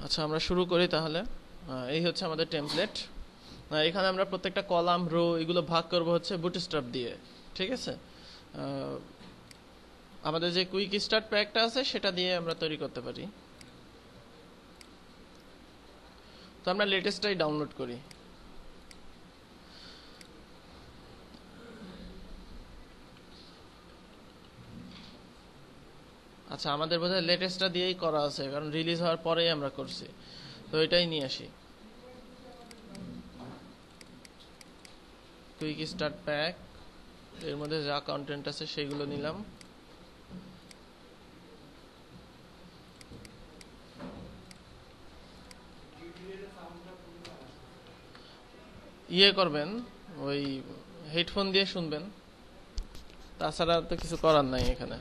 আচ্ছা আমরা শুরু করি তাহলে। এই হচ্ছে আমাদের টেমপ্লেট। এখানে আমরা প্রত্যেকটা কলাম রো এগুলো ভাগ করব হচ্ছে বুটস্ট্র্যাপ দিয়ে, ঠিক আছে। আমাদের যে কুইক স্টার্ট প্যাকটা আছে সেটা দিয়ে আমরা তৈরি করতে পারি। তো আমরা লেটেস্টটাই ডাউনলোড করি। আচ্ছা আমাদের বোধহয় লেটেস্টটা দিয়েই করা আছে, কারণ রিলিজ হওয়ার পরেই আমরা করছি, তো এটাই নিয়ে আসি। কুইক স্টার্ট প্যাক, এর মধ্যে যা কন্টেন্ট আছে সেগুলো নিলাম। ইয়ে করবেন, ওই হেডফোন দিয়ে শুনবেন, তাছাড়া তো কিছু করার নাই এখানে।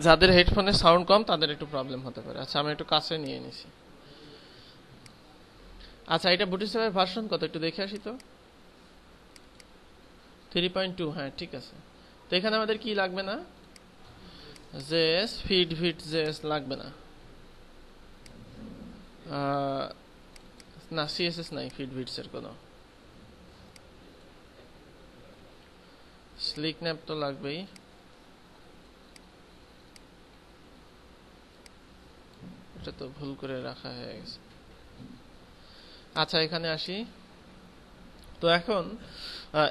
যাদের হেডফোনে সাউন্ড কম তাদের একটু প্রবলেম হতে পারে। আচ্ছা আমি একটু কাছে নিয়ে নিছি। আচ্ছা এটা বুটস্ট্র্যাপের ভার্সন কত একটু দেখে আসি তো। 3.2, হ্যাঁ ঠিক আছে। তো এখানে আমাদের কি লাগবে না, জেএস ফিড জেএস লাগবে না, না সিএসএস নাই ফিড এর কোনো। স্লিক ন্যাপ তো লাগবেই। এটা তো ভুল করে রাখা হয়ে গেছে। আচ্ছা এখানে আসি। তো এখন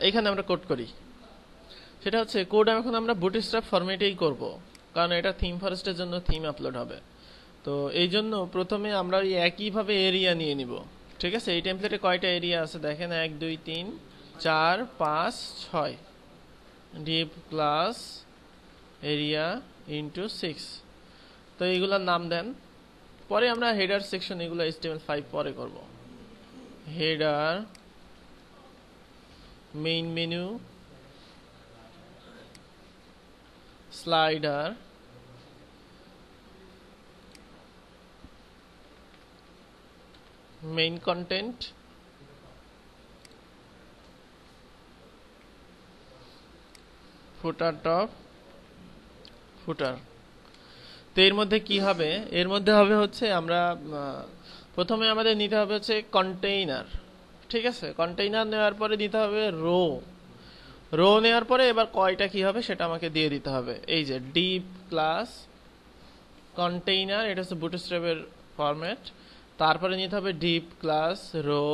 এখানে আমরা কোড করি, সেটা হচ্ছে কোড এখন আমরা বুটস্ট্র্যাপ ফরম্যাটেই করব, কারণ এটা থিম ফরেস্টের জন্য থিম আপলোড হবে। তো এই জন্য প্রথমে আমরা এই একইভাবে এরিয়া নিয়ে নিব, ঠিক আছে। এই টেমপ্লেটে কয়টা এরিয়া আছে দেখেন, 1 2 3 4 5 6, ডিপ ক্লাস এরিয়া ইন্টু 6। তো এইগুলোর নাম দেন, পরে আমরা হেডার সেকশন এগুলো HTML5 পরে করব। Header, main menu, slider, main content, footer top, footer. তো এর মধ্যে কি হবে, এর মধ্যে হবে হচ্ছে আমরা প্রথমে আমাদের নিতে হবে হচ্ছে কন্টেইনার, ঠিক আছে। কন্টেইনার নেওয়ার পরে দিতে হবে রো, রো নেওয়ার পরে এবার কয়টা কি হবে সেটা আমাকে দিয়ে দিতে হবে। এই যে ডিপ ক্লাস কন্টেইনার, এটা হচ্ছে বুটস্ট্র্যাপের ফরম্যাট। তারপরে নিতে হবে ডিপ ক্লাস রো,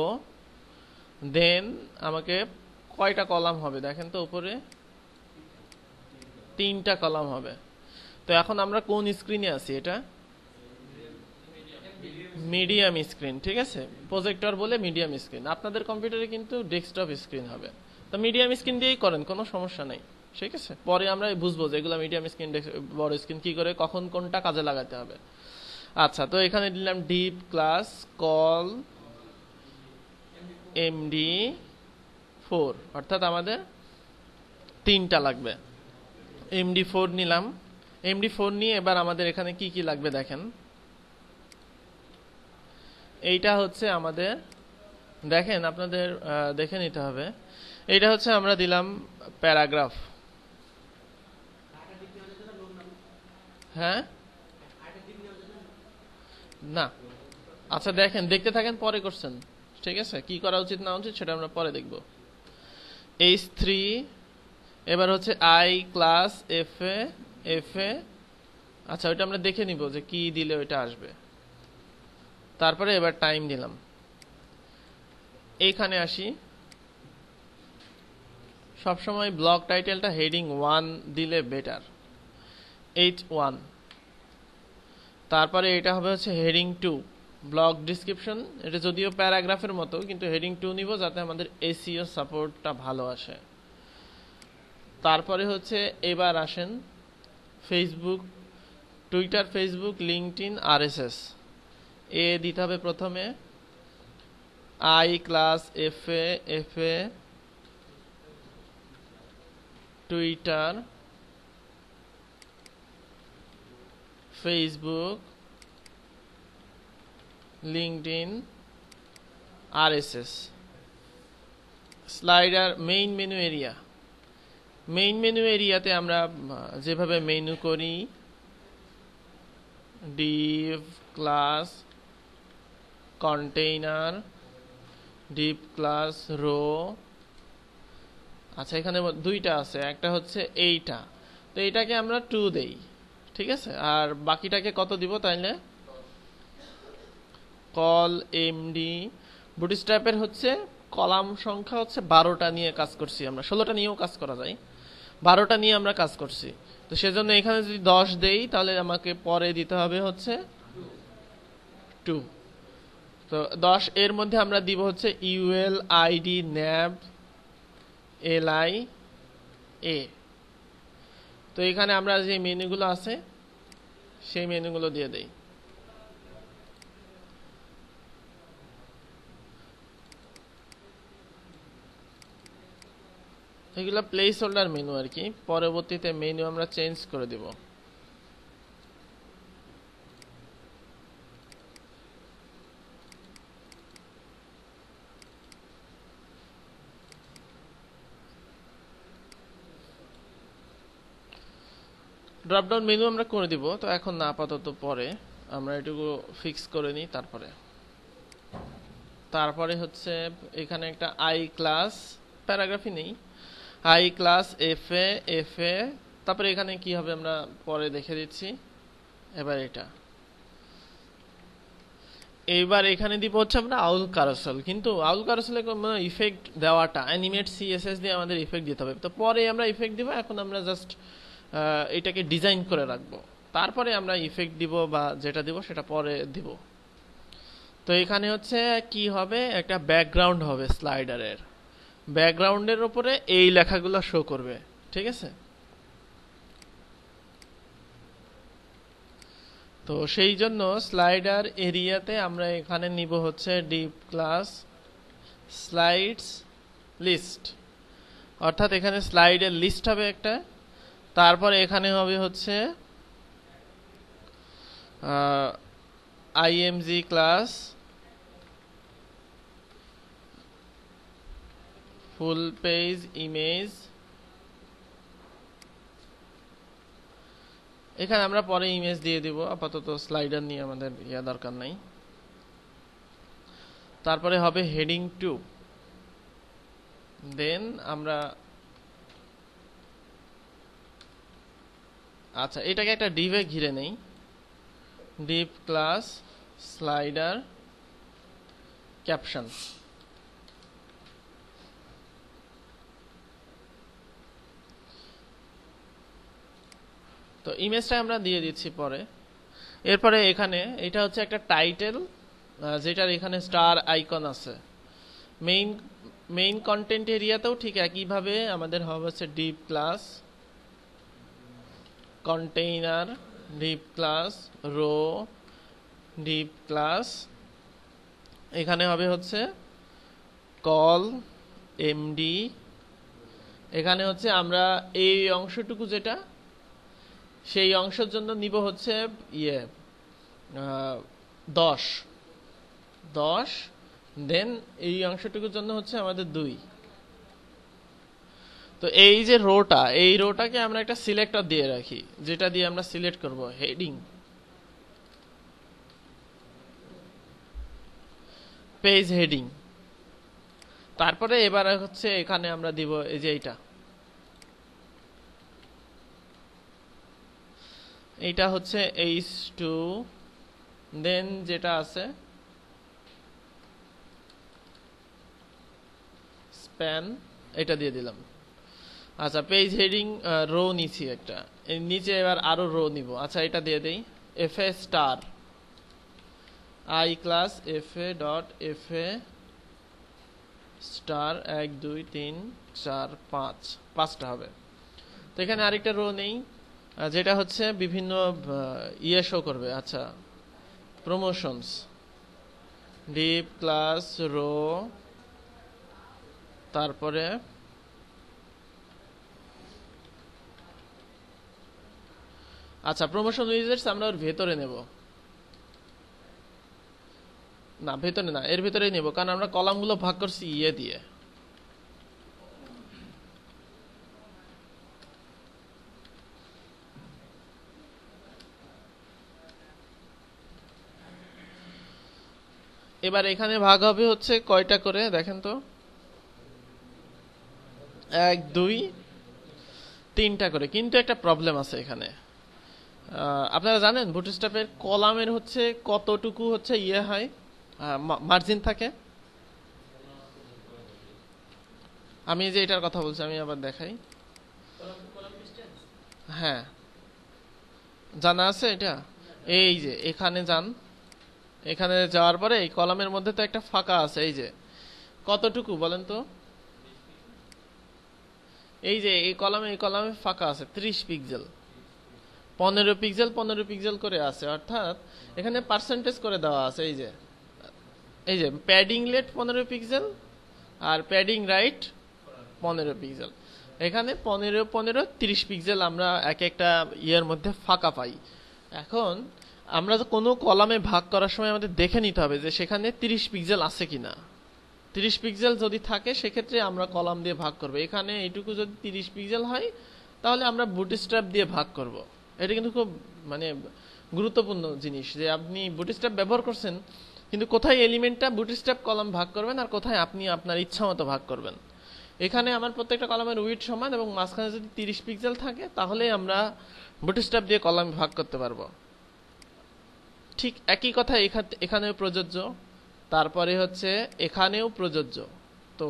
দেন আমাকে কয়টা কলাম হবে দেখেন তো, উপরে 3টা কলাম হবে। তো এখন আমরা কোন স্ক্রিনে আছি, এটা মিডিয়াম স্ক্রিন, ঠিক আছে। প্রজেক্টর বলে মিডিয়াম স্ক্রিন, আপনাদের কম্পিউটারে কিন্তু ডেস্কটপ স্ক্রিন হবে। তো মিডিয়াম স্ক্রিন দিয়েই করেন, কোনো সমস্যা নেই, ঠিক আছে। পরে আমরা বুঝবো যে এগুলো মিডিয়াম স্ক্রিন বড় স্ক্রিন কি করে কখন কোনটা কাজে লাগাতে হবে। আচ্ছা তো এখানে দিলাম ডিপ ক্লাস কল MD4, অর্থাৎ আমাদের 3টা লাগবে। MD4 নিলাম। MD4 নিয়ে এবার আমাদের এখানে কি কি লাগবে দেখেন। এইটা হচ্ছে আমাদের, দেখেন আপনাদের দেখে নিতে হবে। এইটা হচ্ছে আমরা দিলাম প্যারাগ্রাফ, হ্যাঁ না। আচ্ছা দেখেন, দেখতে থাকেন, পরে করছেন, ঠিক আছে। কি করা উচিত না উচিত সেটা আমরা পরে দেখব। H3, এবার হচ্ছে I ক্লাস FA। আচ্ছা ওইটা আমরা দেখে নিব যে কি দিলে ওইটা আসবে। তারপরে এবার টাইম দিলাম। এইখানে আসি, সবসময় ব্লক টাইটেলটা হেডিং 1 দিলে বেটার, H1। তারপরে এটা হবে হচ্ছে হেডিং 2 ব্লক ডিসক্রিপশন, এটা যদিও প্যারাগ্রাফের মতো কিন্তু হেডিং 2 নিব যাতে আমাদের SEO সাপোর্টটা ভালো আসে। তারপরে হচ্ছে এবার আসেন Facebook, Twitter, Facebook, LinkedIn, RSS। এ দিতে হবে প্রথমে, I class FA Twitter, Facebook, LinkedIn, RSS। Slider, main menu area. Main menu এরিয়াতে আমরা যেভাবে মেনু করি div class container div class row। আচ্ছা এখানে দুইটা আছে, একটা হচ্ছে এইটা, তো এইটাকে আমরা 2 দেই, ঠিক আছে। আর বাকিটাকে কত দিব তাইলে? কল এমডি বুটস্ট্র্যাপের হচ্ছে কলাম সংখ্যা হচ্ছে 12টা নিয়ে কাজ করছি আমরা, 16টা নিয়েও কাজ করা যায়, 12টা নিয়ে আমরা কাজ করছি। তো সেজন্য এখানে যদি 10 দেই তাহলে আমাকে পরে দিতে হবে হচ্ছে 2। তো 10 এর মধ্যে আমরা দিব হচ্ছে ইউএল আইডি ন্যাব এলআই এ। তো এখানে আমরা যে মেনুগুলো আছে সেই মেনুগুলো দিয়ে দেই। এগুলো প্লেস হোল্ডার মেনু আর কি, পরবর্তীতে মেনু আমরা চেঞ্জ করে দিব। ড্রপডাউন মেনু আমরা করে দিব, তো এখন না, আপাতত পরে আমরা এটুকু ফিক্স করে নিই। তারপরে হচ্ছে এখানে একটা আই ক্লাস প্যারাগ্রাফই নেই, আই ক্লাস এফ এ। তারপরে এখানে কি হবে আমরা পরে দেখে দিচ্ছি। এইবার এখানে দিব হচ্ছে আমরা আউল কারোসেল, কিন্তু আউল কারোসেলে কোনো ইফেক্ট দেওয়াটা অ্যানিমেট সিএসএস দিয়ে আমাদের ইফেক্ট দিতে হবে, তো পরে আমরা ইফেক্ট দিব। এখন আমরা জাস্ট এটাকে ডিজাইন করে রাখবো, তারপরে আমরা ইফেক্ট দিব বা যেটা দিব সেটা পরে দিব। তো এখানে হচ্ছে কি হবে, একটা ব্যাকগ্রাউন্ড হবে স্লাইডারের, ব্যাকগ্রাউন্ডের উপরে এই লেখাগুলো শো করবে, ঠিক আছে। তো সেই জন্য স্লাইডার এরিয়াতে আমরা এখানে নিব হচ্ছে ডিভ ক্লাস স্লাইডস লিস্ট, অর্থাৎ এখানে স্লাইডের লিস্ট হবে একটা। তারপরে এখানে হবে হচ্ছে IMG class full page image. এখানে আমরা পরে ইমেজ দিয়ে দিব, আপাতত স্লাইডার নিয়ে আমাদের দরকার নাই। তারপরে হবে হেডিং 2, দেন আমরা আচ্ছা এটাকে একটা ডিভে ঘিরে নেই, ডিভ ক্লাস স্লাইডার ক্যাপশন। তো ইমেজটা আমরা দিয়ে দিচ্ছি পরে। এরপরে এখানে এটা হচ্ছে একটা টাইটেল, যেটার এখানে স্টার আইকন আছে। মেইন কন্টেন্ট এরিয়াতেও ঠিক একইভাবে আমাদের হবে হচ্ছে div class container, div class row, div class এখানে হবে হচ্ছে কল এমডি। এখানে হচ্ছে আমরা এই অংশটুকু যেটা, সেই অংশের জন্য নিব হচ্ছে 10, দেন এই অংশটুকুর জন্য হচ্ছে আমাদের 2। তো এই যে রোটা, এই রোটাকে আমরা একটা সিলেক্টর দিয়ে রাখি, যেটা দিয়ে আমরা সিলেক্ট করব হেডিং পেজ হেডিং। তারপরে এবার হচ্ছে এখানে আমরা দিব এই যে এইটা হচ্ছে H2, দেন যেটা আছে স্প্যান, এটা দিয়ে দিলাম। আচ্ছা পেজ হেডিং রো নিছি একটা, এর নিচে এবার আরো রো নিব। আচ্ছা এটা দিয়ে দেই FA star I class FA dot FA star 1 2 3 4 5, 5টা হবে। তো এখানে আরেকটা রো নেই, যেটা হচ্ছে বিভিন্ন শো করবে। আচ্ছা প্রমোশনস ডিভ ক্লাস রো, তারপরে আচ্ছা প্রমোশন উইজেটস আমরা ওর ভেতরে নেব না, ভেতরে না, এর ভেতরেই নেব, কারণ আমরা কলামগুলো ভাগ করছি দিয়ে। এবার এখানে ভাগ হবে হচ্ছে কয়টা করে দেখেন তো, 1 2 3টা করে। কিন্তু একটা প্রবলেম আছে এখানে। আপনারা জানেন বুটস্ট্র্যাপের কলামের হচ্ছে কতটুকু হচ্ছে হয়, মার্জিন থাকে। আমি যে এটার কথা বলছি আমি আবার দেখাই। হ্যাঁ, জানা আছে এটা। এই যে এখানে যান, এখানে যাওয়ার পরে এই কলামের মধ্যে তো একটা ফাঁকা আছে, এই যে কতটুকু বলেন তো। এই যে এই কলামে ফাঁকা আছে 30 পিক্সেল, 15 পিক্সেল 15 পিক্সেল করে আছে। অর্থাৎ এখানে পার্সেন্টেজ করে দেওয়া আছে। এই যে প্যাডিং লেফট 15 পিক্সেল আর প্যাডিং রাইট 15 পিক্সেল। এখানে 15 15 30 পিক্সেল আমরা এক একটা ইয়ের মধ্যে ফাঁকা পাই। এখন আমরা কোনো কলামে ভাগ করার সময় আমাদের দেখে নিতে হবে যে সেখানে 30 পিক্সেল আছে কিনা। 30 পিক্সেল যদি থাকে সেক্ষেত্রে আমরা কলাম দিয়ে ভাগ করব। এখানে এইটুকু যদি 30 পিক্সেল হয় তাহলে আমরা বুটস্ট্র্যাপ দিয়ে ভাগ করব। এটা কিন্তু খুব মানে গুরুত্বপূর্ণ জিনিস যে আপনি বুটস্ট্র্যাপ ব্যবহার করছেন, কিন্তু কোথায় এলিমেন্টটা বুটস্ট্র্যাপ কলাম ভাগ করবেন আর কোথায় আপনি আপনার ইচ্ছা মতো ভাগ করবেন। এখানে আমার প্রত্যেকটা কলামের উইড সমান এবং মাঝখানে যদি 30 পিক্সেল থাকে তাহলে আমরা বুটস্ট্র্যাপ দিয়ে কলাম ভাগ করতে পারবো। ঠিক একই কথা এখানেও প্রযোজ্য, তারপরে হচ্ছে এখানেও প্রযোজ্য। তো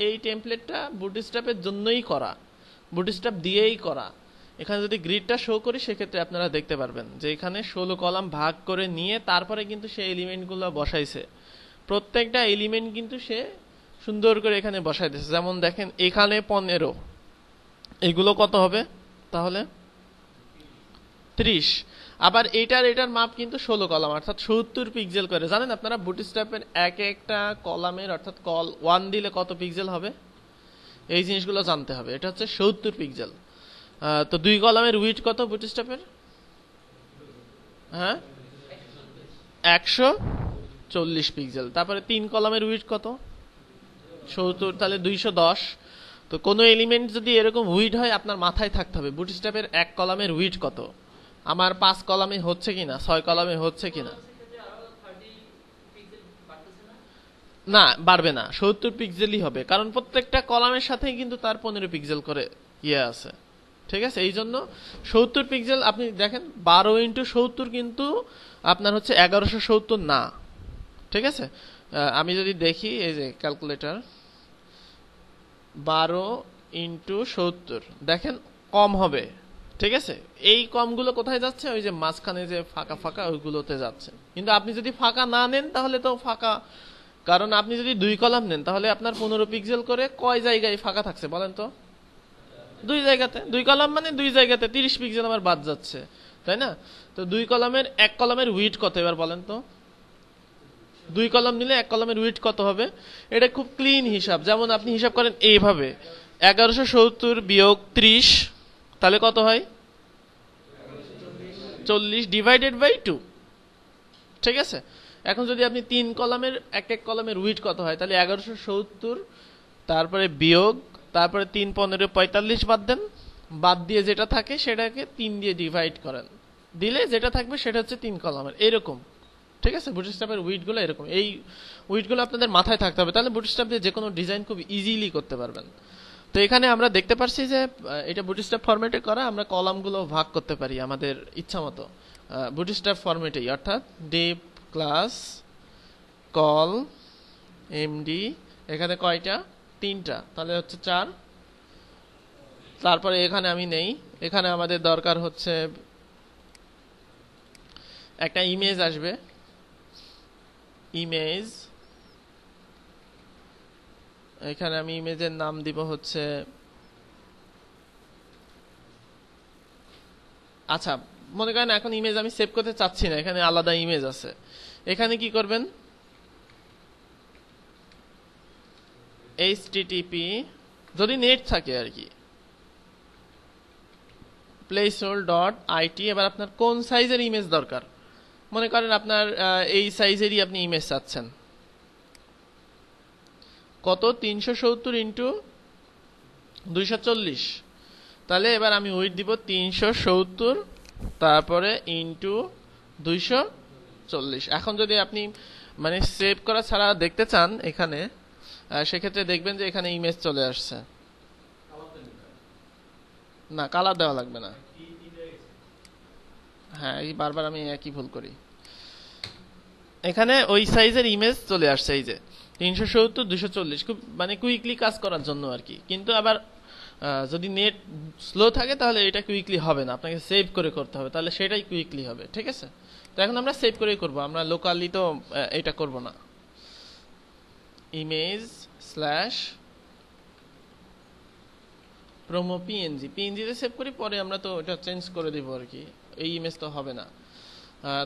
এই টেমপ্লেটটা বুটস্ট্র্যাপের জন্যই করা, বুটস্ট্র্যাপ দিয়েই করা। এখানে যদি গ্রিডটা শো করি সেক্ষেত্রে আপনারা দেখতে পারবেন যে এখানে 16 কলাম ভাগ করে নিয়ে তারপরে কিন্তু সে এলিমেন্টগুলো বসাইছে। প্রত্যেকটা এলিমেন্ট কিন্তু সে সুন্দর করে এখানে বসাই দিয়েছে। যেমন দেখেন এখানে 15, এগুলো কত হবে তাহলে 30। আবার এটার মাপ কিন্তু 16 কলাম অর্থাৎ 70 পিক্সেল করে। জানেন আপনারা বুটস্ট্র্যাপের এক একটা কলামের অর্থাৎ কল 1 দিলে কত পিক্সেল হবে, এই জিনিসগুলো জানতে হবে। এটা হচ্ছে 70 পিক্সেল। তো 2 কলামের উইডথ কত বুটস্ট্র্যাপের? হ্যাঁ, 140 পিক্সেল। তারপরে 3 কলামের উইডথ কত? 70, তাহলে 210। তো কোনো এলিমেন্ট যদি এরকম উইড হয় আপনার মাথায় থাকতে হবে বুটস্ট্র্যাপের এক কলামের উইড কত, আমার 5 কলামে হচ্ছে কিনা, 6 কলামে হচ্ছে কিনা। না, বাড়বে না, 70 পিক্সেলই হবে, কারণ প্রত্যেকটা কলামের সাথেই কিন্তু তার 15 পিক্সেল করে আছে। ঠিক আছে, এই জন্য 70 পিক্সেল। আপনি দেখেন 12 ইন্টু 70 কিন্তু আপনার হচ্ছে 1170 না। ঠিক আছে, আমি যদি দেখি এই যে ক্যালকুলেটর, 12 ইন্টু 70 দেখেন কম হবে। ঠিক আছে, এই কমগুলো কোথায় যাচ্ছে? ওই যে মাঝখানে যে ফাঁকা ফাঁকা ওইগুলোতে যাচ্ছে। কিন্তু আপনি যদি ফাঁকা না নেন তাহলে তো ফাঁকা, কারণ আপনি যদি 2 কলাম নেন তাহলে আপনার 15 পিক্সেল করে কয় জায়গায় ফাঁকা থাকছে বলেন তো? 2 জায়গাতে। 2 কলাম মানে 2 জায়গাতে 30 পিক্সেল আমার বাদ যাচ্ছে, তাই না? তো 2 কলামের এক কলামের উইডথ কত এবার বলেন তো? 2 কলাম নিলে এক কলামের উইডথ কত হবে? এটা খুব ক্লিন হিসাব। যেমন আপনি হিসাব করেন এইভাবে, 1170 বিয়োগ 30 তাহলে কত হয়? 40 ডিভাইডেড বাই 2। ঠিক আছে, এখন যদি আপনি 3 কলামের এক এক কলামের উইডথ কত হয় তাহলে 1170, তারপরে বিয়োগ, তারপরে 3 15 45 বাদ দেন, বাদ দিয়ে যেটা থাকে সেটাকে 3 দিয়ে ডিভাইড করেন, দিলে যেটা থাকবে সেটা হচ্ছে 3 কলামের। এরকম। ঠিক আছে, বুটস্ট্র্যাপের উইডথগুলো এরকম। এই উইডথগুলো আপনাদের মাথায় থাকতে হবে, তাহলে বুটস্ট্র্যাপ দিয়ে যে কোনো ডিজাইন খুব ইজিলি করতে পারবেন। তো এখানে আমরা দেখতে পাচ্ছি যে এটা বুটস্ট্র্যাপ ফরম্যাটে করা, আমরা কলামগুলো ভাগ করতে পারি আমাদের ইচ্ছা মতো বুটস্ট্র্যাপ ফরম্যাটেই। অর্থাৎ ডিপ ক্লাস কল এমডি, এখানে কয়টা? 3টা, তাহলে হচ্ছে 4। তারপরে এখানে আমি নেই, এখানে আমাদের দরকার হচ্ছে একটা ইমেজ আসবে, ইমেজ। এখানে আমি ইমেজের নাম দিব হচ্ছে, আচ্ছা মনে করেন এখন ইমেজ আমি সেভ করতে চাচ্ছি না, এখানে আলাদা ইমেজ আছে। এখানে কি করবেন? http যদি নেট থাকে আর কি, placeholder.it। এবার আপনার কোন সাইজের ইমেজ দরকার? মনে করেন আপনার এই সাইজেরই আপনি ইমেজ চাচ্ছেন। কত? 370 ইন্টু 240। তাহলে এবার আমি উইডথ দিব 370, তারপরে ইন্টু 240। এখন যদি আপনি মানে সেভ করা ছাড়া দেখতে চান এখানে, সেক্ষেত্রে দেখবেন যে এখানে ইমেজ চলে আসছে। না, কালার দেওয়া লাগবে না। হ্যাঁ, এই বারবার আমি একই ভুল করি। এখানে ওই সাইজের ইমেজ চলে আসছে, এই যে 370/240, খুব মানে কুইকলি কাজ করার জন্য আর কি। কিন্তু আবার যদি নেট স্লো থাকে তাহলে এটা কুইকলি হবে না, আপনাকে সেভ করে করতে হবে, তাহলে সেটাই কুইকলি হবে। ঠিক আছে, তো এখন আমরা সেভ করেই করব, আমরা লোকালি তো এটা করব না। ইমেজ স্ল্যাশ প্রোমো পিএনজি, পিএনজিতে সেভ করি, পরে আমরা তো এটা চেঞ্জ করে দিব আর কি, এই ইমেজ তো হবে না।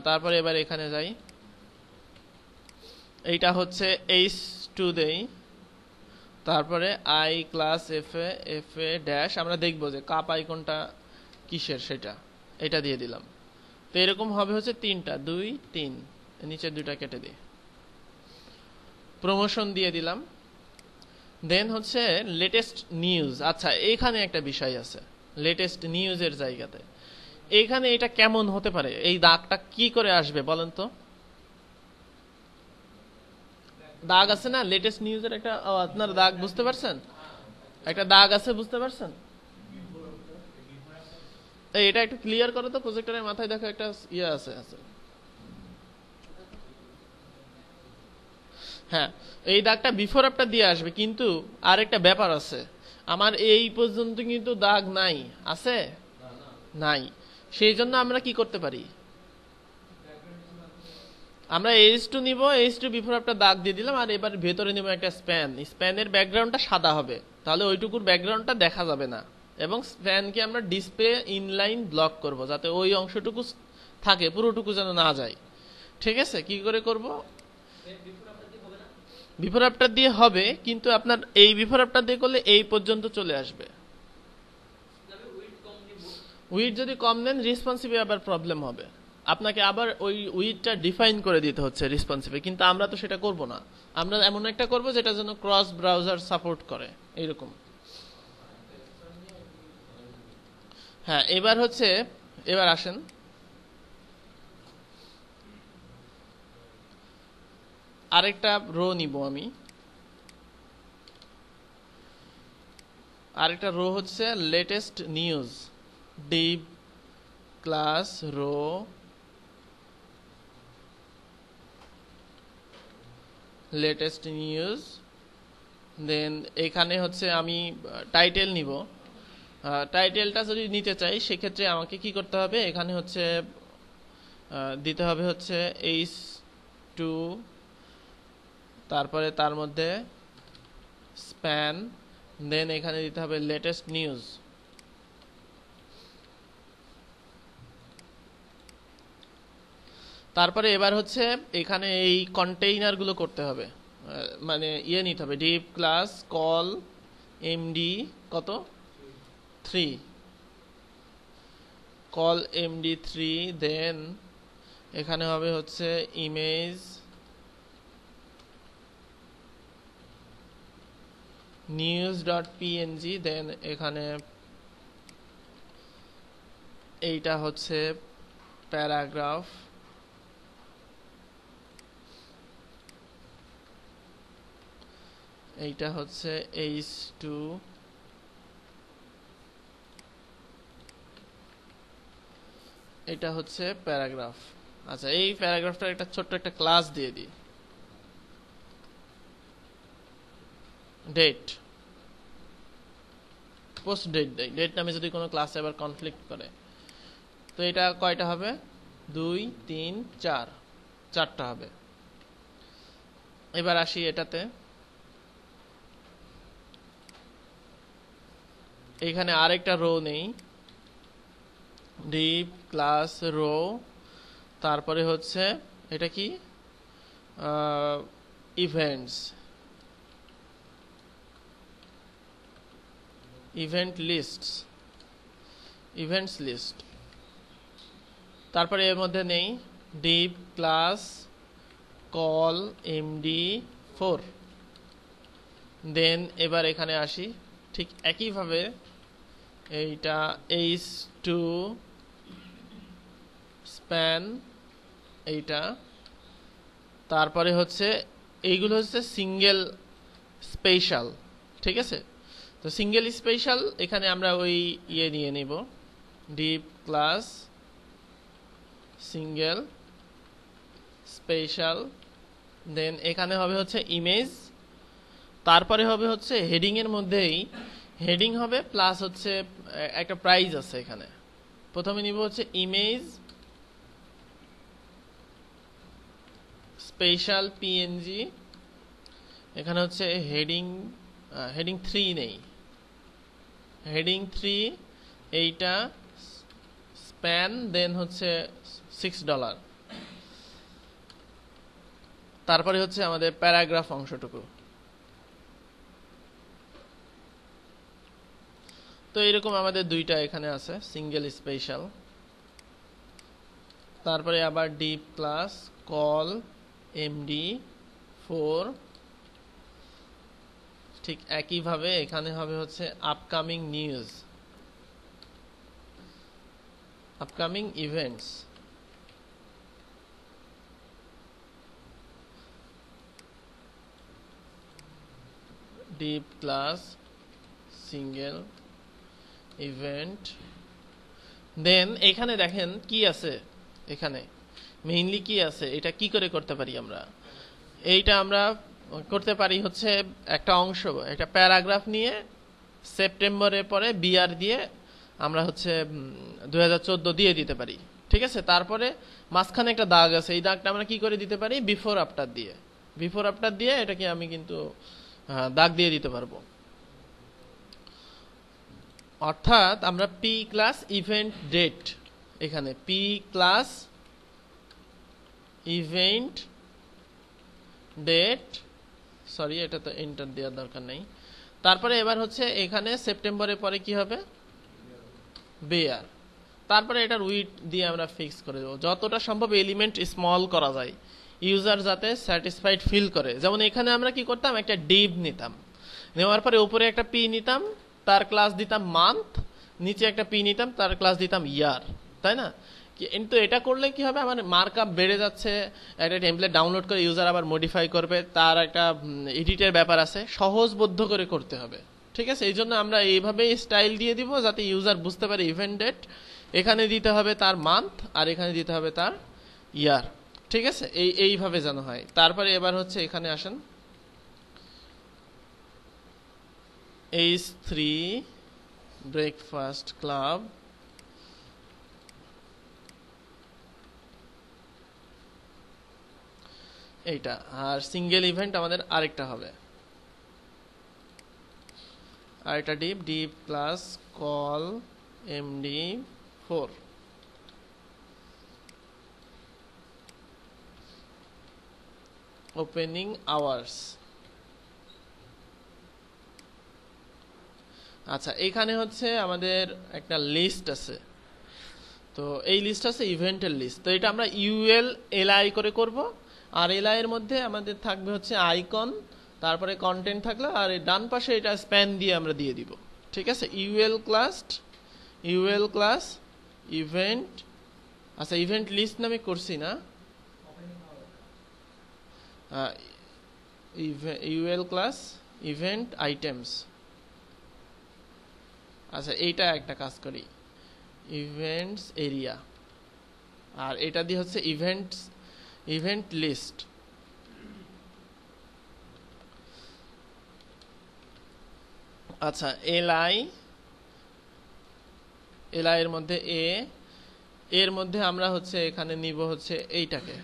তারপরে এবার এখানে যাই, এইটা হচ্ছে h2 দেই, তারপরে I class F a dash, আমরা দেখবো যে কাপ আইকনটা কিসের সেটা, এটা দিয়ে দিলাম। তো এরকম হবে হচ্ছে 3টা, 2 3, নিচের 2টা কেটে দিই, প্রমোশন দিয়ে দিলাম। দেন হচ্ছে লেটেস্ট নিউজ। আচ্ছা, এখানে একটা বিষয় আছে, লেটেস্ট নিউজের জায়গাতে এখানে এটা কেমন হতে পারে, এই দাগটা কি করে আসবে বলেন তো? দাগ আছে না লেটেস্ট নিউজের একটা, আপনার দাগ বুঝতে পারছেন? একটা দাগ আছে, বুঝতে পারছেন? এটা একটু ক্লিয়ার করো তো, প্রজেক্টরের মাথায় দেখো একটা ইয়ে আছে। হ্যাঁ, এই দাগটা বিফোর আফটার দিয়ে আসবে, কিন্তু আরেকটা ব্যাপার আছে, আমার এই পর্যন্ত কিন্তু দাগ নাই, আছে নাই। সেই জন্য আমরা কি করতে পারি, আমরা h2 নিব, h2 বিফোর আফটার দাগ দিয়ে দিলাম, আর এবার ভেতরে নিব একটা স্প্যান, স্প্যানের ব্যাকগ্রাউন্ডটা সাদা হবে, তাহলে ওইটুকুর ব্যাকগ্রাউন্ডটা দেখা যাবে না। এবং স্প্যানকে আমরা ডিসপ্লে ইনলাইন ব্লক করব, যাতে ওই অংশটুকু থাকে, পুরোটুকু যেন না যায়। ঠিক আছে, কি করে করব? বিফোর আফটার দিয়ে হবে, কিন্তু আপনার এই বিফোর আফটার দিয়ে করলে এই পর্যন্ত চলে আসবে। উইড যদি কম নেন রেসপন্সিভে আবার প্রবলেম হবে, আপনাকে আবার ওই উইডটা ডিফাইন করে দিতে হচ্ছে রেসপন্সিভে, কিন্তু আমরা তো সেটা করব না। আমরা এমন একটা করব যেটা যেন ক্রস ব্রাউজার সাপোর্ট করে, এইরকম। হ্যাঁ, এবার আসেন, আরেকটা রো নিব আমি। আরেকটা রো হচ্ছে latest news, div class row latest news. Then এখানে হচ্ছে আমি টাইটেল নিব। টাইটেলটা যদি নিতে চাই সেক্ষেত্রে আমাকে কি করতে হবে, এখানে হচ্ছে দিতে হবে হচ্ছে h2, তারপরে তার মধ্যে স্প্যান, দেন এখানে দিতে হবে লেটেস্ট নিউজ। তারপরে এবার হচ্ছে এখানে এই কন্টেইনার গুলো করতে হবে, মানে ইয়ে নিতে হবে, ডিভ ক্লাস কল এমডি কত 3, কল এমডি 3, দেন এখানে হবে হচ্ছে ইমেজ news.png, দেন এখানে এইটা হচ্ছে প্যারাগ্রাফ, এইটা হচ্ছে h2, এটা হচ্ছে প্যারাগ্রাফ। আচ্ছা, এই প্যারাগ্রাফটার একটা ছোট্ট একটা ক্লাস দিয়ে দিই, ডেট, পোস্ট ডেট দেই, ডেট নামে যদি কোনো ক্লাসে আবার কনফ্লিক্ট করে। তো এটা কয়টা হবে, 2 3 4, 4টা হবে। এবার আসি এটাতে, এখানে আরেকটা রো নেই, ডিভ ক্লাস রো, তারপরে হচ্ছে এটা কি ইভেন্টস, ইভেন্টস লিস্ট। তারপরে এর মধ্যে নেই ডিভ ক্লাস কল এমডি 4। দেন এবার এখানে আসি, ঠিক একইভাবে এইটা h2 স্প্যান, এইটা তারপরে হচ্ছে এইগুলো হচ্ছে সিঙ্গেল স্পেশাল, ঠিক আছে। তো সিঙ্গেল স্পেশাল এখানে আমরা ওই নিয়ে নিব, ডিপ ক্লাস সিঙ্গেল স্পেশাল। দেন এখানে হবে হচ্ছে ইমেজ, তারপরে হবে হচ্ছে হেডিং এর মধ্যেই হেডিং হবে প্লাস হচ্ছে একটা প্রাইস আছে এখানে। প্রথমে নিব হচ্ছে ইমেজ স্পেশাল পিএনজি, এখানে হচ্ছে হেডিং 3 নেই, হেডিং 3 এইটা স্প্যান, দেন হচ্ছে $6। তারপরে হচ্ছে আমাদের প্যারাগ্রাফ অংশটুকু। তো এরকম আমাদের দুইটা এখানে আছে সিঙ্গেল স্পেশাল। তারপরে আবার ডিপ ক্লাস কল MD4, ঠিক একইভাবে এখানে হবে হচ্ছে upcoming news, upcoming events. Div class single event. Then এখানে দেখেন কি আছে, এখানে মেইনলি কি আছে, এটা কি করে করতে পারি আমরা, এইটা আমরা করতে পারি হচ্ছে একটা অংশ, একটা প্যারাগ্রাফ নিয়ে সেপ্টেম্বরের পরে বিআর দিয়ে আমরা হচ্ছে 2014 দিয়ে দিতে পারি, ঠিক আছে। তারপরে মাঝখানে একটা দাগ আছে, এই দাগটা আমরা কি করে দিতে পারি, বিফোর আফটার দিয়ে, বিফোর আফটার দিয়ে এটাকে আমি কিন্তু দাগ দিয়ে দিতে পারবো। অর্থাৎ আমরা পি ক্লাস ইভেন্ট ডেট, এখানে P class event date, sorry এটা তো এন্টার দেওয়ার দরকার নেই। তারপরে এবার হচ্ছে এখানে সেপ্টেম্বরের পরে কি হবে, বিআর। তারপরে এটার উইডথ দিয়ে আমরা ফিক্স করে দেবো, যতটা সম্ভব এলিমেন্ট স্মল করা যায়, ইউজার যাতে স্যাটিসফাইড ফিল করে। যেমন এখানে আমরা কি করতাম, একটা ডিভ নিতাম, নেওয়ার পরে উপরে একটা পি নিতাম, তার ক্লাস দিতাম মান্থ, নিচে একটা পি নিতাম, তার ক্লাস দিতাম ইয়ার, তাই না। কিন্তু এটা করলে কি হবে, আমার মার্কআপ বেড়ে যাচ্ছে, একটা টেমপ্লেট ডাউনলোড করে ইউজার আবার মডিফাই করবে, তার একটা এডিটের ব্যাপার আছে, সহজবোধ্য করে করতে হবে, ঠিক আছে। এই জন্য আমরা এইভাবেই স্টাইল দিয়ে দিব যাতে ইউজার বুঝতে পারে ইভেন্ট ডেট এখানে দিতে হবে তার মান্থ, আর এখানে দিতে হবে তার ইয়ার, ঠিক আছে। এইভাবে যেন হয়। তারপরে এবার হচ্ছে এখানে আসেন, H3 ব্রেকফাস্ট ক্লাব, এইটা, আর সিঙ্গেল ইভেন্ট আমাদের আরেকটা হবে, আরেকটা deep class call MD4। Opening hours. আচ্ছা, এখানে হচ্ছে আমাদের একটা লিস্ট আছে, তো এই লিস্ট আছে ইভেন্টের লিস্ট। তো এটা আমরা ULLI করে করব, আর এলআই এর মধ্যে আমাদের থাকবে হচ্ছে আইকন, তারপরে কন্টেন্ট থাকলো, আর এই ডান পাশে এটা স্প্যান দিয়ে আমরা দিয়ে দিব, ঠিক আছে। UL ক্লাস ইভেন্ট, আচ্ছা ইভেন্ট লিস্ট নামে করছি না, UL ক্লাস ইভেন্ট আইটেমস। আচ্ছা এইটা একটা কাজ করি, ইভেন্টস এরিয়া, আর এটা দিয়ে হচ্ছে ইভেন্ট লিস্ট। আচ্ছা এলআই এর মধ্যে এর মধ্যে আমরা হচ্ছে এখানে নিব হচ্ছে এইটাকে,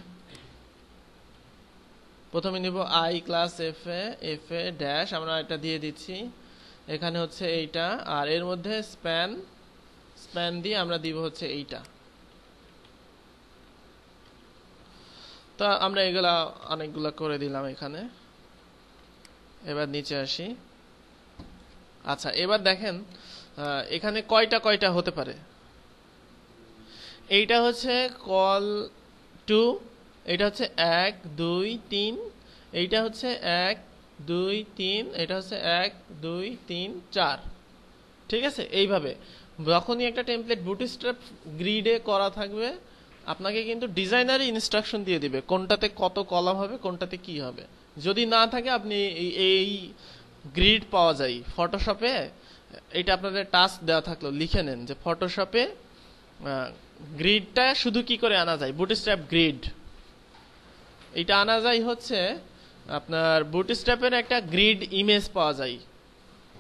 প্রথমে নিব I class F a dash, আমরা এটা দিয়ে দিচ্ছি এখানে হচ্ছে এইটা, আর এর মধ্যে স্প্যান দিয়ে আমরা দিব হচ্ছে এইটা। তো আমরা এগুলা অনেকগুলা করে দিলাম এখানে। এবার নিচে আসি। আচ্ছা এবার দেখেন এখানে কয়টা হতে পারে। এইটা হচ্ছে কল টু, এটা হচ্ছে 1 2 3, এইটা হচ্ছে 1 2 3, এটা হচ্ছে 1 2 3 4, ঠিক আছে। এইভাবে যখনই একটা টেমপ্লেট বুটস্ট্র্যাপ গ্রিডে করা থাকবে আপনাকে কিন্তু ডিজাইনারই ইনস্ট্রাকশন দিয়ে দিবে কোনটাতে কত কলাম হবে, কোনটাতে কি হবে। যদি না থাকে আপনি এই গ্রিড পাওয়া যায় ফটোশপে, এটা আপনাদের টাস্ক দেওয়া থাকলো লিখে নেন যে ফটোশপে গ্রিডটা শুধু কি করে আনা যায়, বুটস্ট্র্যাপ গ্রিড। এটা আনা যায় হচ্ছে আপনার বুটস্ট্র্যাপের একটা গ্রিড ইমেজ পাওয়া যায়,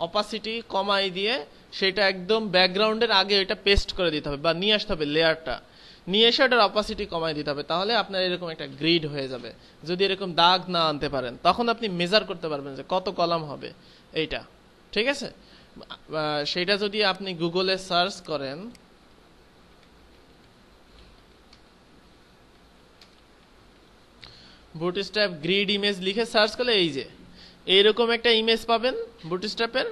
অপাসিটি কমাই দিয়ে সেটা একদম ব্যাকগ্রাউন্ডের আগে এটা পেস্ট করে দিতে হবে বা নিয়ে আসতে হবে, লেয়ারটা নিয়ে এসে ওটার অপাসিটি কমাই দিতে হবে, তাহলে আপনার এরকম একটা গ্রিড হয়ে যাবে। যদি এরকম দাগ না আনতে পারেন তখন আপনি মেজার করতে পারবেন যে কত কলাম হবে এইটা, ঠিক আছে। সেটা যদি আপনি গুগলে সার্চ করেন, বুটস্ট্র্যাপ গ্রিড ইমেজ লিখে সার্চ করলে এই যে এইরকম একটা ইমেজ পাবেন বুটস্ট্র্যাপের,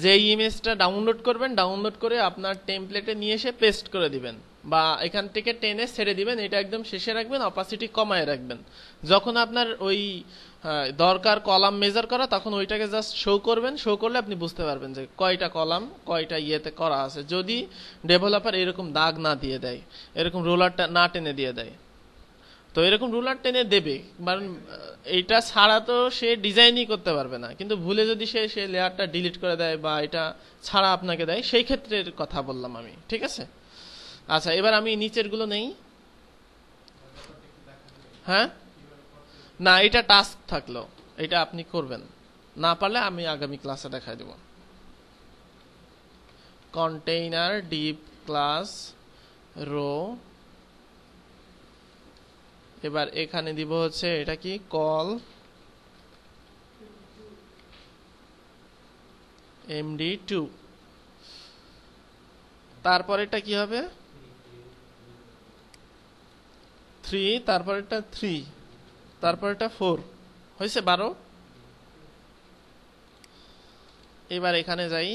যে এই ইমেজটা ডাউনলোড করবেন, ডাউনলোড করে আপনার টেমপ্লেটে নিয়ে এসে পেস্ট করে দিবেন বা এখান থেকে টেনে ছেড়ে দিবেন, এটা একদম শেষে রাখবেন, অপাসিটি কমায় রাখবেন। যখন আপনার ওই দরকার কলাম মেজার করা, তখন ওইটাকে জাস্ট শো করবেন, শো করলে আপনি বুঝতে পারবেন যে কয়টা কলাম কয়টা ইয়েতে করা আছে, যদি ডেভেলপার এরকম দাগ না দিয়ে দেয়, এরকম রোলারটা না টেনে দিয়ে দেয়। তো এরকম রুলার টেনে দেবে, কারণ এটা ছাড়া তো সে ডিজাইনই করতে পারবে না। কিন্তু ভুলে যদি সে লেয়ারটা ডিলিট করে দেয় বা এটা ছাড়া আপনাকে দেয়, সেই ক্ষেত্রে কথা বললাম আমি, ঠিক আছে। আচ্ছা, এবার আমি নিচের গুলো নেই। হ্যাঁ, না এটা টাস্ক থাকলো, এটা আপনি করবেন, না পারলে আমি আগামী ক্লাসে দেখাই দেব। কন্টেইনার ডিপ ক্লাস রো, এবার এখানে দিব হচ্ছে এটা কি কল md2, তারপর এটা কি হবে 3, তারপর এটা 3, তারপর এটা 4, হয়েছে 12। এবার এখানে যাই,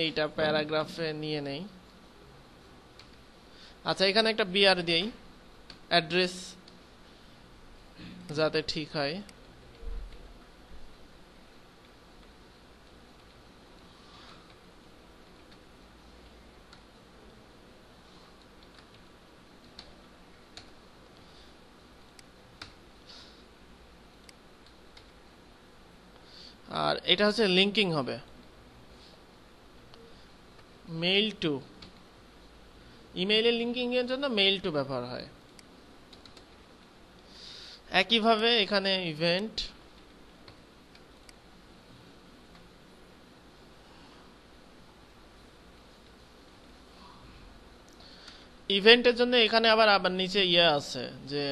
এইটা প্যারাগ্রাফে নিয়ে নেই। আচ্ছা, এখানে একটা বিআর দিই, অ্যাড্রেস যাতে ঠিক হয়। আর এটা হচ্ছে লিঙ্কিং হবে মেইল টু, ইমেইলের লিঙ্কিং এর জন্য মেইল টু ব্যবহার হয়। একইভাবে এখানে ইভেন্ট, ইভেন্টের জন্য এখানে আবার নিচে ইয়ে আছে যে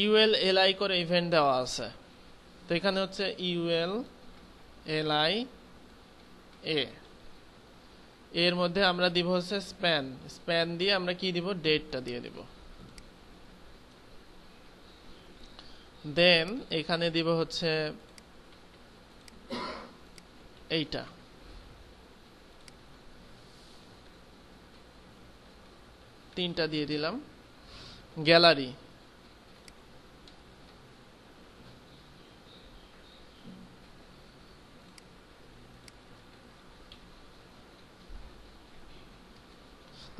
ইউএল এলআই করে ইভেন্ট দেওয়া আছে। তো এখানে হচ্ছে ইউএল এলআই এ, এর মধ্যে আমরা দিব হচ্ছে স্প্যান, স্প্যান দিয়ে আমরা কি দিব, ডেটটা দিয়ে দিব। দেন এখানে দিব হচ্ছে এইটা, তিনটা দিয়ে দিলাম। গ্যালারি,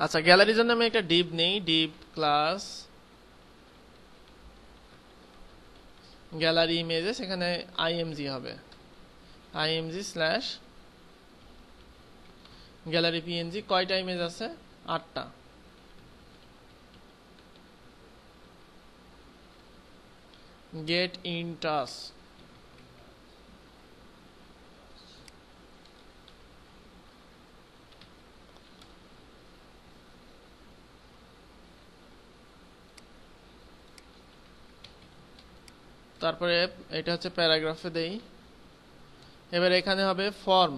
আচ্ছা গ্যালারির জন্য আমি একটা ডিপ নেই, ডিপ ক্লাস গ্যালারি ইমেজেস, এখানে আইএমজি হবে, আইএমজি স্ল্যাশ গ্যালারি পিএনজি। কয়টা ইমেজ আছে, 8টা। গেট ইন টাস, তারপরে এটা হচ্ছে প্যারাগ্রাফে দেই। এবার এখানে হবে ফর্ম,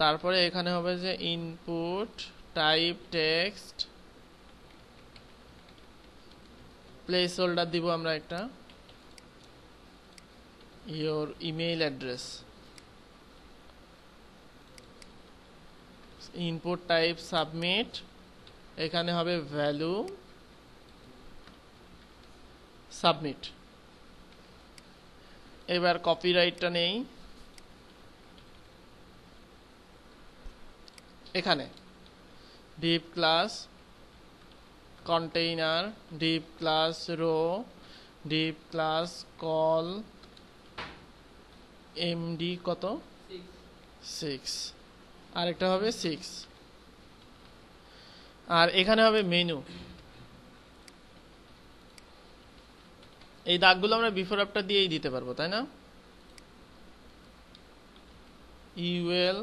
তারপরে এখানে হবে যে input type text, placeholder দিব আমরা একটা, your email address, input type submit, এখানে হবে ভ্যালু সাবমিট। এবার কপিরাইটটা নেই, এখানে div class container, div class row, div class col MD কত 6, আরেকটা হবে 6, আর এখানে হবে মেনু। এই দাগগুলো আমরা বিফোর আফটার দিয়েই দিতে পারবো, তাই না? ইউএল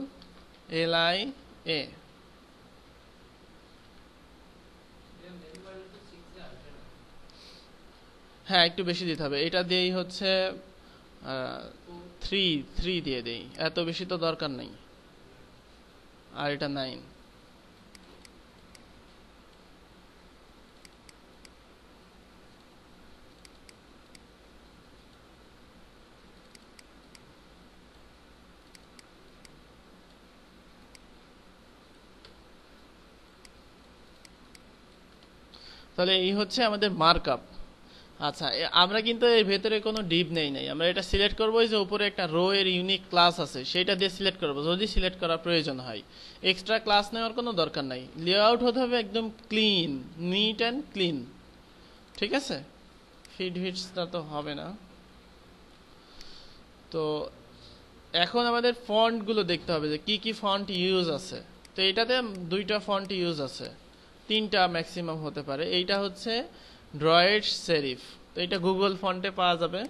এলআই এ, হ্যাঁ একটু বেশি দিতে হবে। এটা দিয়েই হচ্ছে 3 দিয়ে দেই, এত বেশি তো দরকার নেই। আর এটা 9। তাহলে এই হচ্ছে আমাদের মার্কআপ। আচ্ছা, আমরা কিন্তু এর ভেতরে কোনো ডিপ নেই নাই, আমরা এটা সিলেক্ট করবো যে উপরে একটা রো এর ইউনিক ক্লাস আছে সেটা দিয়ে সিলেক্ট করবো যদি সিলেক্ট করার প্রয়োজন হয়। এক্সট্রা ক্লাস নেওয়ার কোনো দরকার নাই। লেআউট হতে হবে একদম ক্লিন, নিট অ্যান্ড ক্লিন, ঠিক আছে? ফিটসটা তো হবে না। তো এখন আমাদের ফন্টগুলো দেখতে হবে যে কি কি ফন্ট ইউজ আছে। তো এটাতে 2টা ফন্ট ইউজ আছে, 3টা ম্যাক্সিমাম হতে পারে। এইটা হচ্ছে ড্রয়েড সেরিফ, তো এটা গুগল ফন্টে পাওয়া যাবে।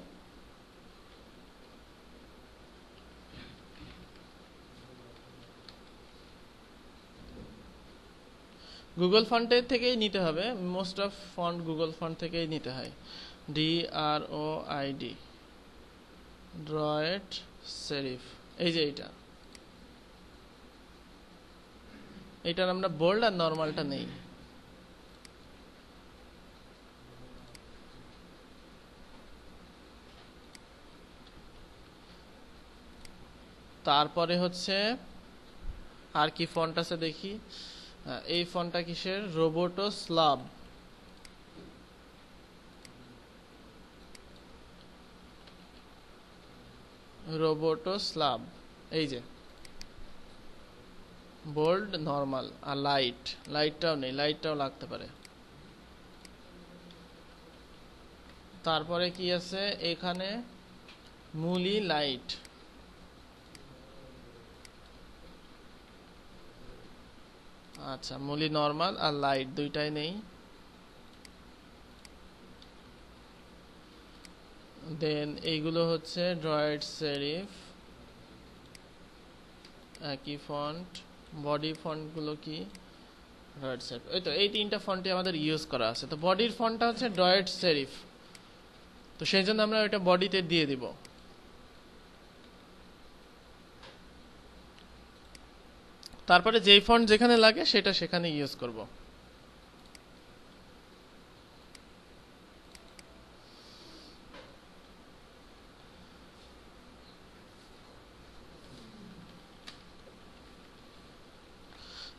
গুগল ফন্টের থেকেই নিতে হবে, most of font Google font থেকেই নিতে হয়। DROID, ড্রয়েড সেরিফ, এই যে এইটা। এইটার আমরা বোল্ড আর নর্মালটা নেই। তারপরে হচ্ছে আর কি ফন্ট আছে দেখি। এই ফন্টটা কিসের? Roboto slab. রোবোটো স্লাব, এই যে বোল্ড, নর্মাল আর লাইট। লাইটটাও নেই, লাইটটাও লাগতে পারে। তারপরে কি আছে এখানে? মুলি লাইট। আচ্ছা, মুলি নর্মাল আর লাইট দুইটাই নেই। দেন এইগুলো হচ্ছে ড্রয়েড সেরিফ, একই ফন্ট। বডি ফন্টগুলো কি? Droid serif. এই তো এই 3টা ফন্টই আমাদের ইউজ করা আছে। তো বডির ফন্টটা হচ্ছে ড্রয়েড সেরিফ, তো সেই জন্য আমরা এটা বডিতে দিয়ে দিব। তারপরে যেই ফন্ট যেখানে লাগে সেটা সেখানে ইউজ করব।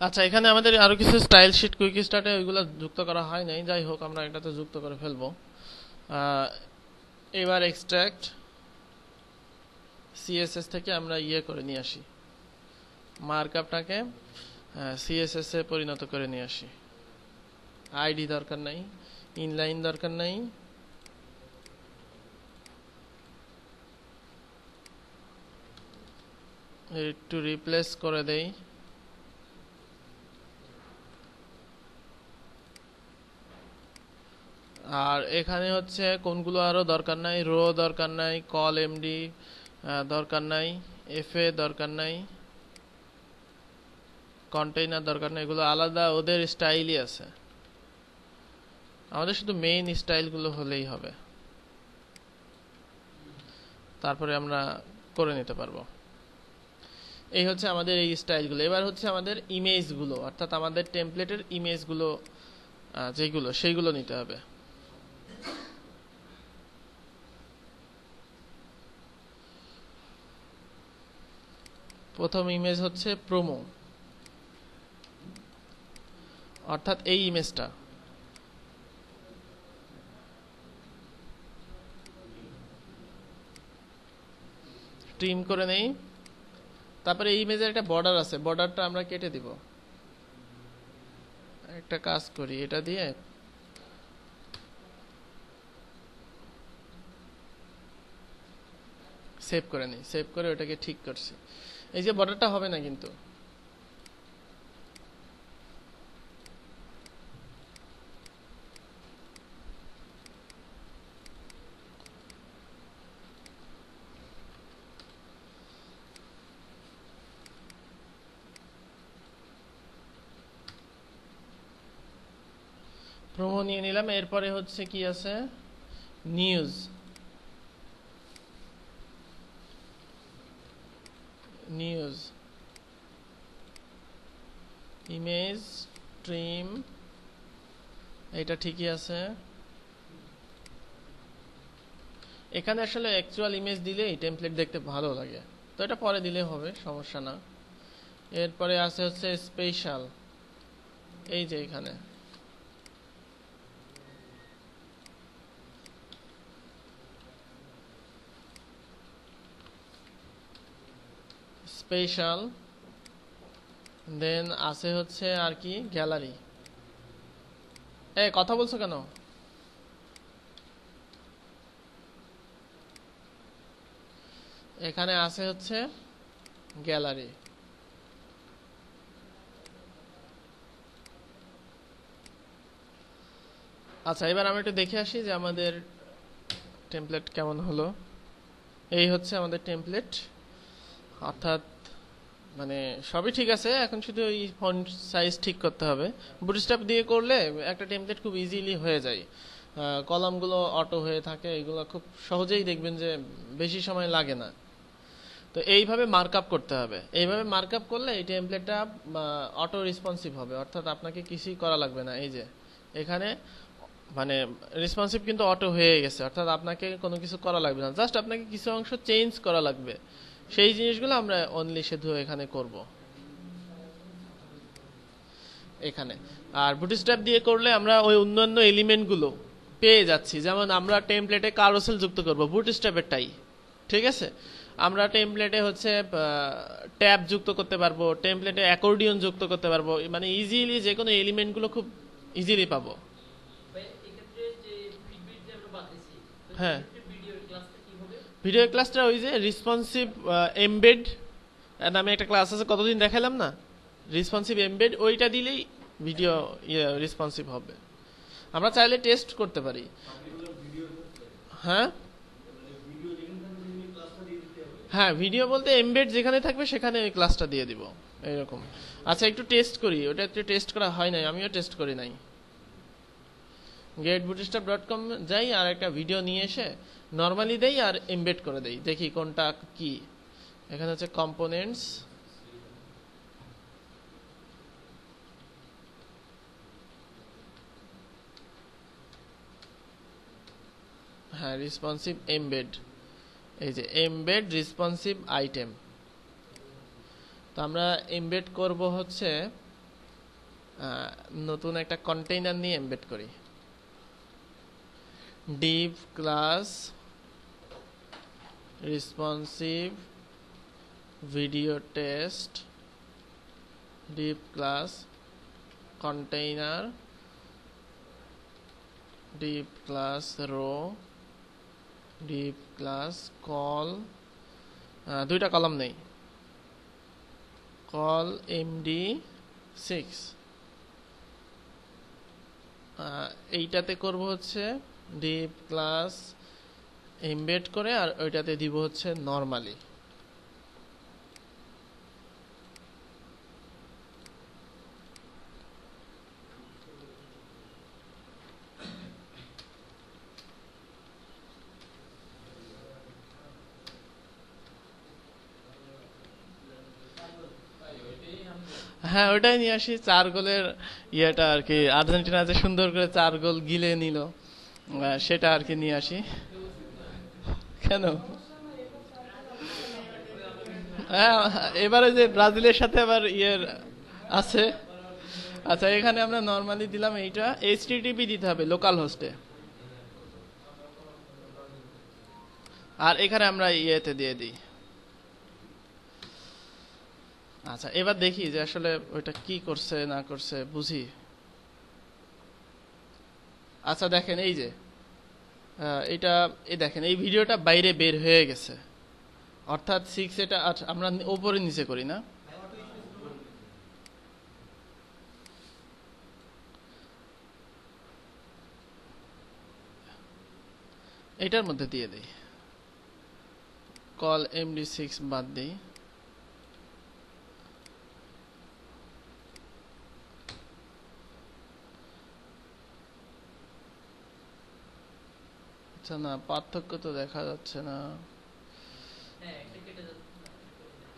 আচ্ছা, এখানে আমাদের আরো কিছু স্টাইল শিট কুইক স্টার্টে ওইগুলো যুক্ত করা হয় নাই, যাই হোক আমরা এটাতে যুক্ত করে ফেলবো। এবার এক্সট্রাক্ট সিএসএস থেকে আমরা ইয়ে করে নিয়ে আসি, মার্কআপটাকে সিএসএস এ পরিণত করে নিয়ে আসি। আইডি দরকার নাই, ইনলাইন দরকার নাই, একটু রিপ্লেস করে দেই। আর এখানে হচ্ছে কোনগুলো আরো দরকার নাই? রো দরকার নাই, কল এমডি দরকার নাই, এফএ দরকার নাই, কন্টেইনার দরকার নাই, এগুলো আলাদা, ওদের স্টাইলই আছে। আমাদের শুধু মেইন স্টাইলগুলো হলেই হবে, তারপরে আমরা করে নিতে পারবো। এই হচ্ছে আমাদের এই স্টাইলগুলো। এবার হচ্ছে আমাদের ইমেজগুলো, অর্থাৎ আমাদের টেমপ্লেটের ইমেজগুলো যেগুলো সেইগুলো নিতে হবে। প্রথম ইমেজ হচ্ছে প্রোমো, অর্থাৎ এই ইমেজটা। ট্রিম করে নেই। তারপরে এই ইমেজের একটা বর্ডার আছে, বর্ডারটা আমরা কেটে দিব। একটা কাজ করি, এটা দিয়ে সেভ করে নিই, সেভ করে ওটাকে ঠিক করছি। এই যে বর্ডারটা হবে না কিন্তু, প্রোমো নিয়ে নিলাম। এরপরে হচ্ছে কি আছে, নিউজ, নিউজ ইমেজ ট্রিম, এটা ঠিকই আছে। এখানে আসলে অ্যাকচুয়াল ইমেজ দিলেই টেমপ্লেট দেখতে ভালো লাগে, তো এটা পরে দিলে হবে, সমস্যা না। এরপরে আছে হচ্ছে স্পেশাল, এই যে এখানে স্পেশাল, দেন আছে হচ্ছে আর কি গ্যালারি। কথা বলছো কেন? এখানে আছে হচ্ছে গ্যালারি। আচ্ছা, এবার আমরা একটু দেখে আসি যে আমাদের টেমপ্লেট কেমন হলো। এই হচ্ছে আমাদের টেমপ্লেট, অর্থাৎ মানে সবই ঠিক আছে, এখন শুধু এই ফন্ট সাইজ ঠিক করতে হবে। বুটস্ট্র্যাপ দিয়ে করলে একটা টেমপ্লেট খুব ইজিলি হয়ে যায়, কলামগুলো অটো হয়ে থাকে, এগুলো খুব সহজেই দেখবেন যে বেশি সময় লাগে না। তো এইভাবে মার্কআপ করতে হবে, এইভাবে মার্কআপ করলে এই টেমপ্লেটটা অটো রেসপন্সিভ হবে, অর্থাৎ আপনাকে কিছুই করা লাগবে না। এই যে এখানে মানে রেসপন্সিভ কিন্তু অটো হয়ে গেছে, অর্থাৎ আপনাকে কোনো কিছু করা লাগবে না, জাস্ট আপনাকে কিছু অংশ চেঞ্জ করা লাগবে। সেই জিনিসগুলো আমরা অনলি শুধু এখানে করব এখানে। আর বুটস্ট্র্যাপ দিয়ে করলে আমরা ওই অন্যান্য এলিমেন্টগুলো পেয়ে যাচ্ছি, যেমন আমরা টেমপ্লেটে কারোসেল যুক্ত করব বুটস্ট্র্যাপেরটাই, ঠিক আছে। আমরা টেমপ্লেটে হচ্ছে ট্যাব যুক্ত করতে পারবো, টেমপ্লেটে অ্যাকর্ডিয়ন যুক্ত করতে পারবো, মানে ইজিলি যে কোনো এলিমেন্টগুলো খুব ইজিলি পাবো। হ্যাঁ, ভিডিও ক্লাসটা ওই যে রেসপন্সিভ এমবেড নামে একটা ক্লাস আছে, কতদিন দেখালাম না, রেসপন্সিভ এমবেড, ওইটা দিলেই ভিডিও রেসপন্সিভ হবে। আমরা চাইলে টেস্ট করতে পারি। হ্যাঁ হ্যাঁ, ভিডিও বলতে এমবেড যেখানে থাকবে সেখানে ওই ক্লাসটা দিয়ে দিব এরকম। আচ্ছা, একটু টেস্ট করি, ওটা একটু টেস্ট করা হয় নাই, আমিও টেস্ট করি নাই। getbootstrap.com যাই, আর একটা ভিডিও নিয়ে এসে নর্মালি দেই আর এমবেড করে দেই, দেখি কোনটা কি। এখানে হচ্ছে কম্পোনেন্টস, হ্যাঁ রেসপন্সিভ এমবেড, এই যে এমবেড রেসপন্সিভ আইটেম। তো আমরা এমবেড করব হচ্ছে নতুন একটা কন্টেইনার নিয়ে এমবেড করি। div class responsive video test, div class container, div class row, div class call, দুইটা কলাম নেই, call md6। এইটাতে করব হচ্ছে div ক্লাস এমবেড করে, আর ওইটাতে দিব হচ্ছে নরমালি। হ্যাঁ, ওইটাই নিয়ে আসি, 4 গোলের ইয়েটা আর কি, আর্জেন্টিনা যে সুন্দর করে 4 গোল গিলে নিল, সেটা আর কি নিয়ে আসি। কেন? হ্যাঁ, এবারে যে ব্রাজিলের সাথে আবার ইয়ের আছে। আচ্ছা, এখানে আমরা নরমালি দিলাম, এইটা এইচটিটিপি দিতে হবে লোকাল হোস্টে, আর এখানে আমরা ইয়েতে দিয়ে দিই আচ্ছা এবার দেখি যে আসলে ওইটা কি করছে না করছে বুঝি। আচ্ছা দেখেন এই যে এটা, এই দেখেন এই ভিডিওটা বাইরে বের হয়ে গেছে, অর্থাৎ 6 এটা। আচ্ছা আমরা উপরে নিচে করি না, এটার মধ্যে দিয়ে দেই, কল MD6 বাদ দেই। আচ্ছা না, পার্থক্য তো দেখা যাচ্ছে না।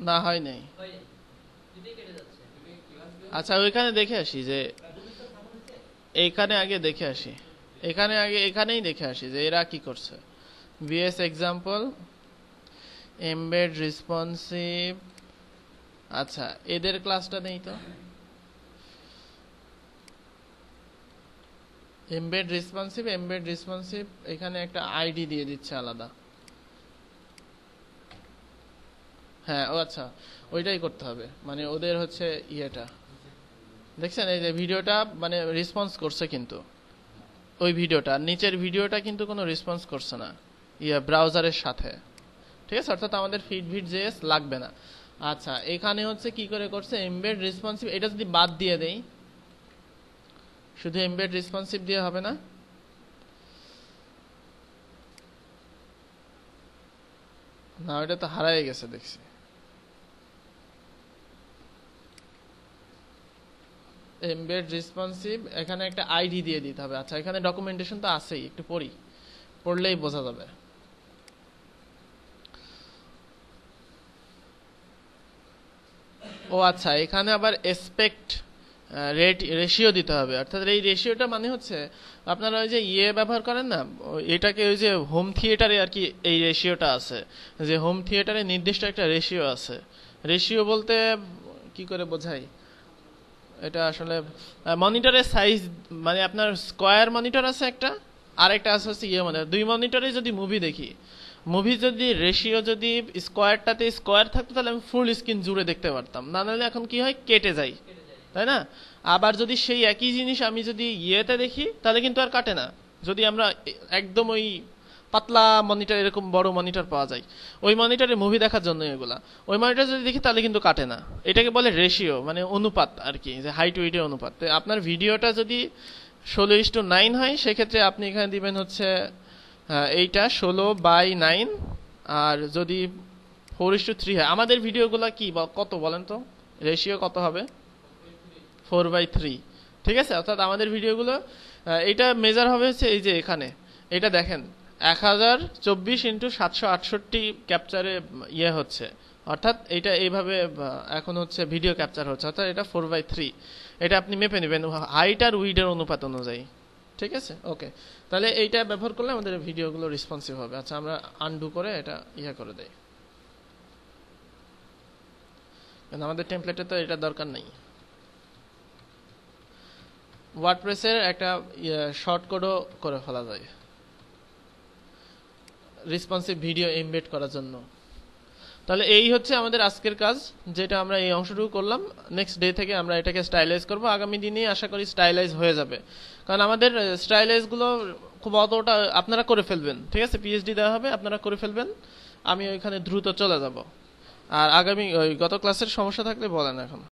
না হয় নাই। আচ্ছা ওইখানে দেখে আসি যে, এইখানে আগে দেখে আসি, এখানেই দেখে আসি যে এরা কি করছে। VS example embed responsive. আচ্ছা এদের ক্লাসটা নেই তো, এমবেড রেসপন্সিভ এখানে একটা আইডি দিয়ে দিচ্ছে আলাদা। হ্যাঁ ও আচ্ছা, ওইটাই করতে হবে, মানে ওদের হচ্ছে ইয়েটা দেখছেন, এই যে ভিডিওটা মানে রেসপন্স করছে, কিন্তু ওই ভিডিওটা নিচের ভিডিওটা কিন্তু কোনো রেসপন্স করছে না ব্রাউজারের সাথে, ঠিক আছে, অর্থাৎ আমাদের feed.js লাগবে না। আচ্ছা এখানে হচ্ছে কি করে করছে, এমবেড রেসপন্সিভ, এটা যদি বাদ দিয়ে দেই, শুধু এমবেড রেসপন্সিভ দিয়ে হবে না, না ওটা তো হারাই গেছে দেখছি। এমবেড রেসপন্সিভ এখানে একটা আইডি দিয়ে দিতে হবে। আচ্ছা এখানে ডকুমেন্টেশন তো আছেই, একটু পড়লেই বোঝা যাবে। ও আচ্ছা এখানে আবার এসপেক্ট রেশিও দিতে হবে, অর্থাৎ এই রেশিওটা মানে হচ্ছে আপনারা ওই যে ব্যবহার করেন না, এটাকে ওই যে হোম থিয়েটারে আর কি এই রেশিওটা আছে, যে হোম থিয়েটারে নির্দিষ্ট একটা রেশিও আছে। রেশিও বলতে কি করে বোঝাই, এটা আসলে মনিটরের সাইজ, মানে আপনার স্কয়ার মনিটর আছে একটা, আর একটা আছে হচ্ছে মনিটর, দুই মনিটরে যদি মুভি দেখি, মুভি যদি রেশিও যদি স্কয়ারটাতে স্কয়ার থাকতো তাহলে আমি ফুল স্ক্রিন জুড়ে দেখতে পারতাম, না নাহলে এখন কি হয় কেটে যায়, তাই না? আবার যদি সেই একই জিনিস আমি যদি ইয়েতে দেখি তাহলে কিন্তু আর কাটে না, যদি আমরা একদম ওই পাতলা মনিটর, এরকম বড় মনিটর পাওয়া যায় ওই মনিটরে মুভি দেখার জন্য, এগুলা ওই মনিটর যদি দেখি তাহলে কিন্তু কাটে না। এটাকে বলে রেশিও, মানে অনুপাত আর কি, যে হাইট উইটের অনুপাত। তো আপনার ভিডিওটা যদি 16:9 হয় সেক্ষেত্রে আপনি এখানে দিবেন হচ্ছে এইটা 16/9, আর যদি 4:3 হয়, আমাদের ভিডিওগুলা কি কত বলেন তো, রেশিও কত হবে? 4/3, ঠিক আছে, অর্থাৎ আমাদের ভিডিওগুলো এটা মেজার হবে হচ্ছে এই যে এখানে, এটা দেখেন 1024x768 ক্যাপচারে হচ্ছে, অর্থাৎ এটা এইভাবে এখন হচ্ছে ভিডিও ক্যাপচার হচ্ছে, অর্থাৎ এটা 4/3। এটা আপনি মেপে নেবেন হাইট আর উইডের অনুপাত অনুযায়ী, ঠিক আছে। ওকে, তাহলে এইটা ব্যবহার করলে আমাদের ভিডিওগুলো রেসপন্সিভ হবে। আচ্ছা আমরা আনডু করে এটা করে দেই, কারণ আমাদের টেমপ্লেটে তো এটা দরকার নেই। ওয়ার্ডপ্রেসের একটা শর্ট কোডও করে ফেলা যায় রেসপন্সিভ ভিডিও এমবেড করার জন্য। তাহলে এই হচ্ছে আমাদের আজকের কাজ, যেটা আমরা এই অংশটুকু করলাম। নেক্সট ডে থেকে আমরা এটাকে স্টাইলাইজ করব, আগামী দিনেই আশা করি স্টাইলাইজ হয়ে যাবে, কারণ আমাদের স্টাইলাইজগুলো খুব অতটা আপনারা করে ফেলবেন, ঠিক আছে, পিএইচডি দেওয়া হবে, আপনারা করে ফেলবেন, আমি ওইখানে দ্রুত চলে যাব। আর আগামী ওই গত ক্লাসের সমস্যা থাকলে বলেন এখন।